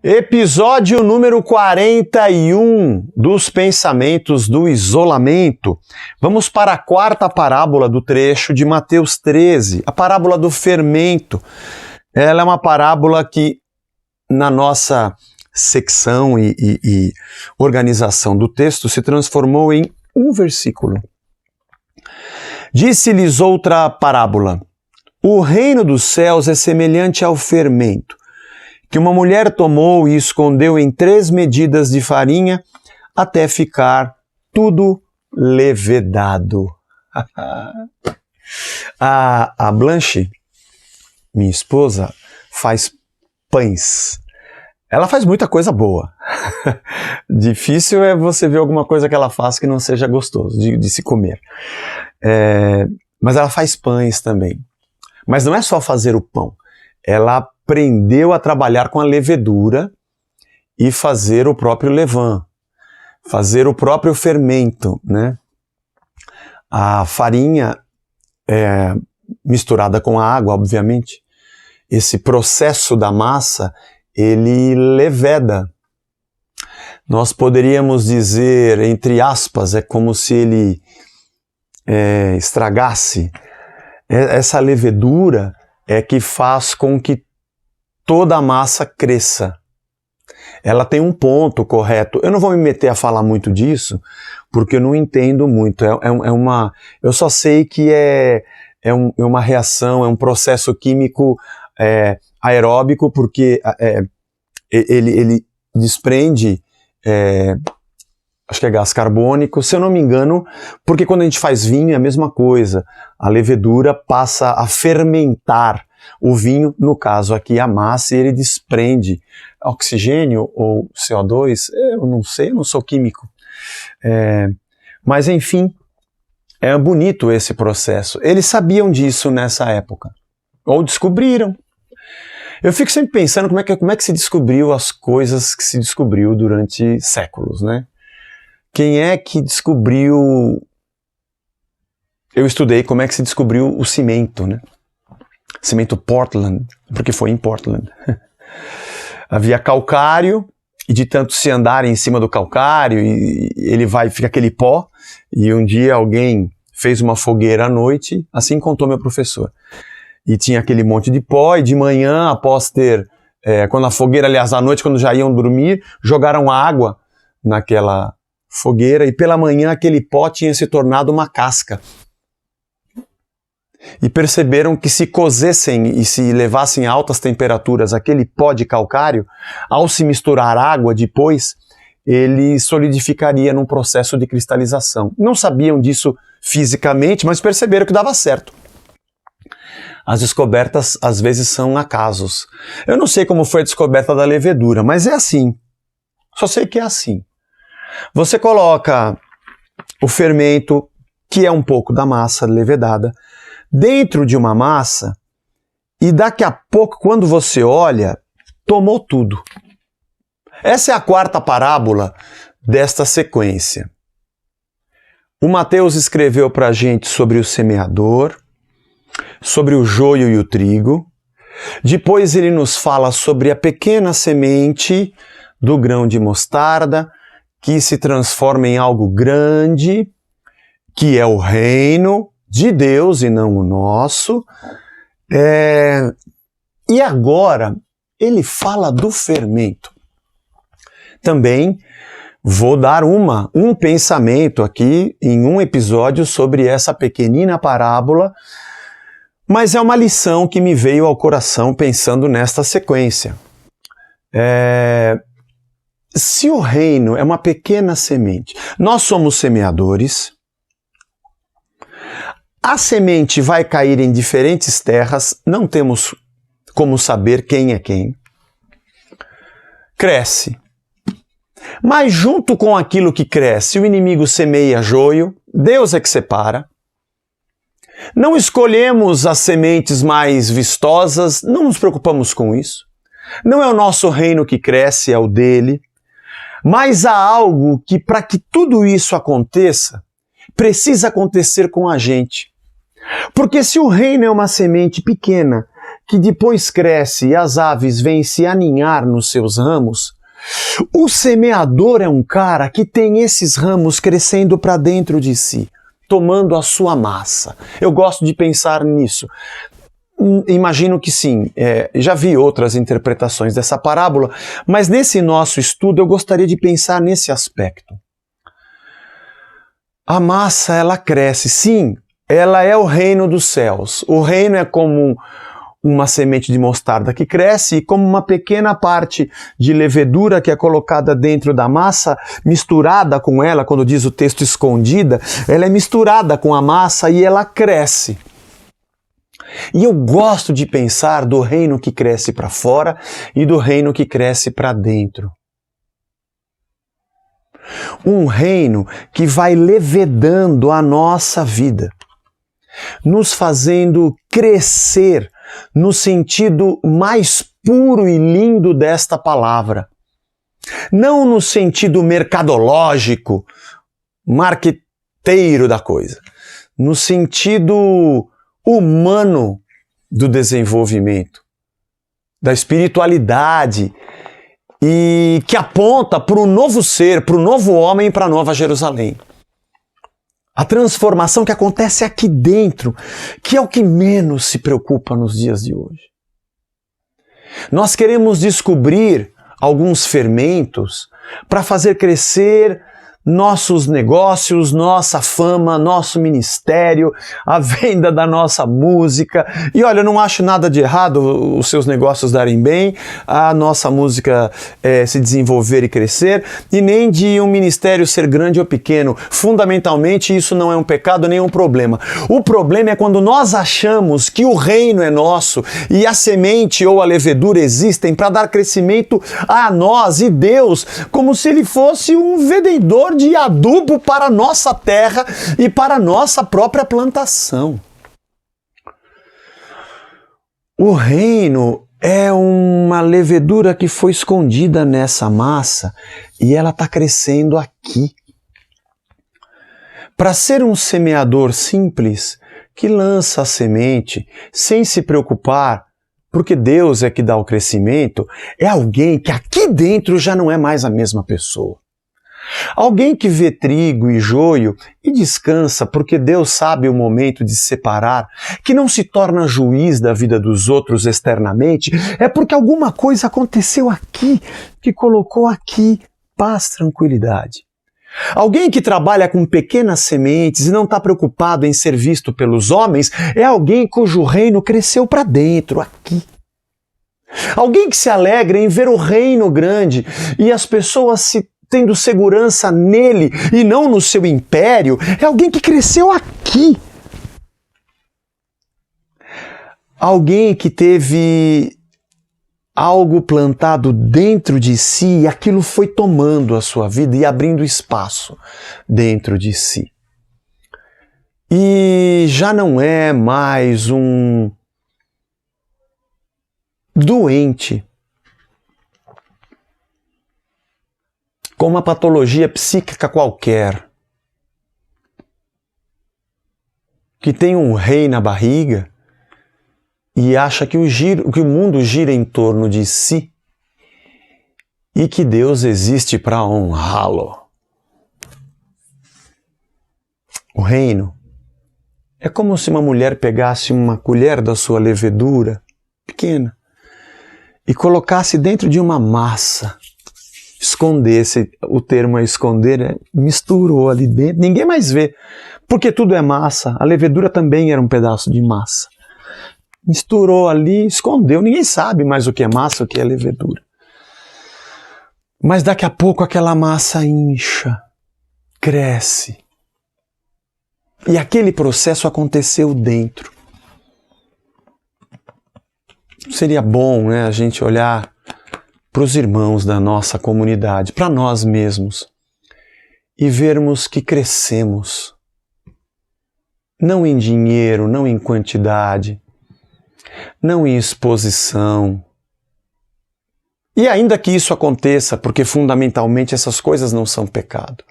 Episódio número 41 dos Pensamentos do Isolamento. Vamos para a quarta parábola do trecho de Mateus 13, a parábola do fermento. Ela é uma parábola que, na nossa secção e organização do texto, se transformou em um versículo. Disse-lhes outra parábola: o reino dos céus é semelhante ao fermento, que uma mulher tomou e escondeu em 3 medidas de farinha até ficar tudo levedado. A Blanche, minha esposa, faz pães. Ela faz muita coisa boa. Difícil é você ver alguma coisa que ela faz que não seja gostoso de se comer. Mas ela faz pães também. Mas não é só fazer o pão. Ela aprendeu a trabalhar com a levedura e fazer o próprio levain, fazer o próprio fermento, né? A farinha é misturada com a água, obviamente. Esse processo da massa, ele leveda. Nós poderíamos dizer, entre aspas, é como se ele estragasse. Essa levedura é que faz com que toda a massa cresça. Ela tem um ponto correto. Eu não vou me meter a falar muito disso, porque eu não entendo muito. Eu só sei que é uma reação, é um processo químico aeróbico, porque ele desprende, acho que é gás carbônico, se eu não me engano, porque quando a gente faz vinho é a mesma coisa. A levedura passa a fermentar o vinho, no caso aqui a massa, e ele desprende oxigênio ou CO2, eu não sei, eu não sou químico. Mas enfim, é bonito esse processo. Eles sabiam disso nessa época, ou descobriram. Eu fico sempre pensando como é que se descobriu as coisas que se descobriu durante séculos, né? Quem é que descobriu... Eu estudei como é que se descobriu o cimento, né? Cimento Portland, porque foi em Portland. Havia calcário, e de tanto se andar em cima do calcário, e fica aquele pó, e um dia alguém fez uma fogueira à noite, assim contou meu professor. E tinha aquele monte de pó, e de manhã, após ter, quando a fogueira, aliás, à noite, quando já iam dormir, jogaram água naquela fogueira, e pela manhã aquele pó tinha se tornado uma casca. E perceberam que se cozessem e se levassem a altas temperaturas aquele pó de calcário, ao se misturar água depois, ele solidificaria num processo de cristalização. Não sabiam disso fisicamente, mas perceberam que dava certo. As descobertas às vezes são acasos. Eu não sei como foi a descoberta da levedura, mas é assim. Só sei que é assim. Você coloca o fermento, que é um pouco da massa levedada, dentro de uma massa, e daqui a pouco, quando você olha, tomou tudo. Essa é a quarta parábola desta sequência. O Mateus escreveu para a gente sobre o semeador, sobre o joio e o trigo. Depois ele nos fala sobre a pequena semente do grão de mostarda, que se transforma em algo grande, que é o reino de Deus e não o nosso. E agora ele fala do fermento. Também vou dar um pensamento aqui em um episódio sobre essa pequenina parábola, mas é uma lição que me veio ao coração pensando nesta sequência. Se o reino é uma pequena semente, nós somos semeadores. A semente vai cair em diferentes terras, não temos como saber quem é quem. Cresce. Mas junto com aquilo que cresce, o inimigo semeia joio, Deus é que separa. Não escolhemos as sementes mais vistosas, não nos preocupamos com isso. Não é o nosso reino que cresce, é o dele. Mas há algo que, para que tudo isso aconteça, precisa acontecer com a gente. Porque se o reino é uma semente pequena, que depois cresce e as aves vêm se aninhar nos seus ramos, o semeador é um cara que tem esses ramos crescendo para dentro de si, tomando a sua massa. Eu gosto de pensar nisso. Imagino que sim, já vi outras interpretações dessa parábola, mas nesse nosso estudo eu gostaria de pensar nesse aspecto. A massa, ela cresce, sim, ela é o reino dos céus. O reino é como uma semente de mostarda que cresce e como uma pequena parte de levedura que é colocada dentro da massa, misturada com ela, quando diz o texto escondida, ela é misturada com a massa e ela cresce. E eu gosto de pensar do reino que cresce para fora e do reino que cresce para dentro. Um reino que vai levedando a nossa vida, nos fazendo crescer no sentido mais puro e lindo desta palavra. Não no sentido mercadológico, marqueteiro da coisa. No sentido humano do desenvolvimento, da espiritualidade, e que aponta para o novo ser, para o novo homem e para a nova Jerusalém. A transformação que acontece aqui dentro, que é o que menos se preocupa nos dias de hoje. Nós queremos descobrir alguns fermentos para fazer crescer nossos negócios, nossa fama, nosso ministério, a venda da nossa música. E olha, eu não acho nada de errado os seus negócios darem bem, a nossa música se desenvolver e crescer, e nem de um ministério ser grande ou pequeno. Fundamentalmente, isso não é um pecado nem um problema. O problema é quando nós achamos que o reino é nosso e a semente ou a levedura existem para dar crescimento a nós e Deus, como se ele fosse um vendedor de adubo para a nossa terra e para a nossa própria plantação. O reino é uma levedura que foi escondida nessa massa e ela está crescendo aqui. Para ser um semeador simples, que lança a semente sem se preocupar, porque Deus é que dá o crescimento, é alguém que aqui dentro já não é mais a mesma pessoa. Alguém que vê trigo e joio e descansa porque Deus sabe o momento de separar, que não se torna juiz da vida dos outros externamente, é porque alguma coisa aconteceu aqui, que colocou aqui paz, tranquilidade. Alguém que trabalha com pequenas sementes e não está preocupado em ser visto pelos homens, é alguém cujo reino cresceu para dentro, aqui. Alguém que se alegra em ver o reino grande e as pessoas se tendo segurança nele e não no seu império, é alguém que cresceu aqui. Alguém que teve algo plantado dentro de si e aquilo foi tomando a sua vida e abrindo espaço dentro de si. E já não é mais um doente com uma patologia psíquica qualquer, que tem um rei na barriga e acha que o mundo gira em torno de si e que Deus existe para honrá-lo. O reino é como se uma mulher pegasse uma colher da sua levedura pequena e colocasse dentro de uma massa, escondesse, o termo é esconder, misturou ali dentro, ninguém mais vê, porque tudo é massa, a levedura também era um pedaço de massa. Misturou ali, escondeu, ninguém sabe mais o que é massa, o que é levedura. Mas daqui a pouco aquela massa incha, cresce. E aquele processo aconteceu dentro. Seria bom, né, a gente olhar para os irmãos da nossa comunidade, para nós mesmos, e vermos que crescemos, não em dinheiro, não em quantidade, não em exposição. E ainda que isso aconteça, porque fundamentalmente essas coisas não são pecado,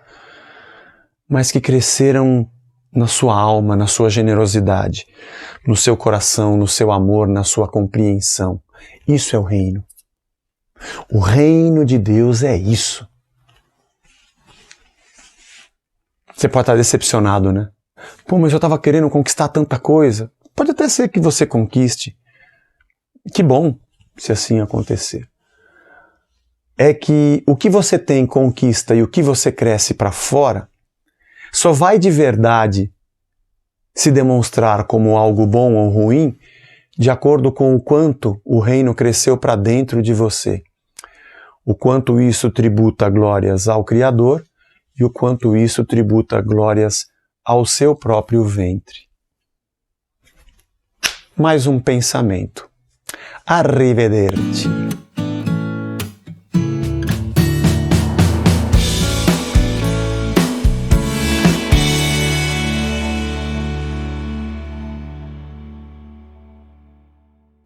mas que cresceram na sua alma, na sua generosidade, no seu coração, no seu amor, na sua compreensão. Isso é o reino. O reino de Deus é isso. Você pode estar decepcionado, né? Pô, mas eu estava querendo conquistar tanta coisa. Pode até ser que você conquiste. Que bom se assim acontecer. É que o que você tem, conquista e o que você cresce para fora só vai de verdade se demonstrar como algo bom ou ruim de acordo com o quanto o reino cresceu para dentro de você. O quanto isso tributa glórias ao Criador e o quanto isso tributa glórias ao seu próprio ventre. Mais um pensamento. Arrivederci.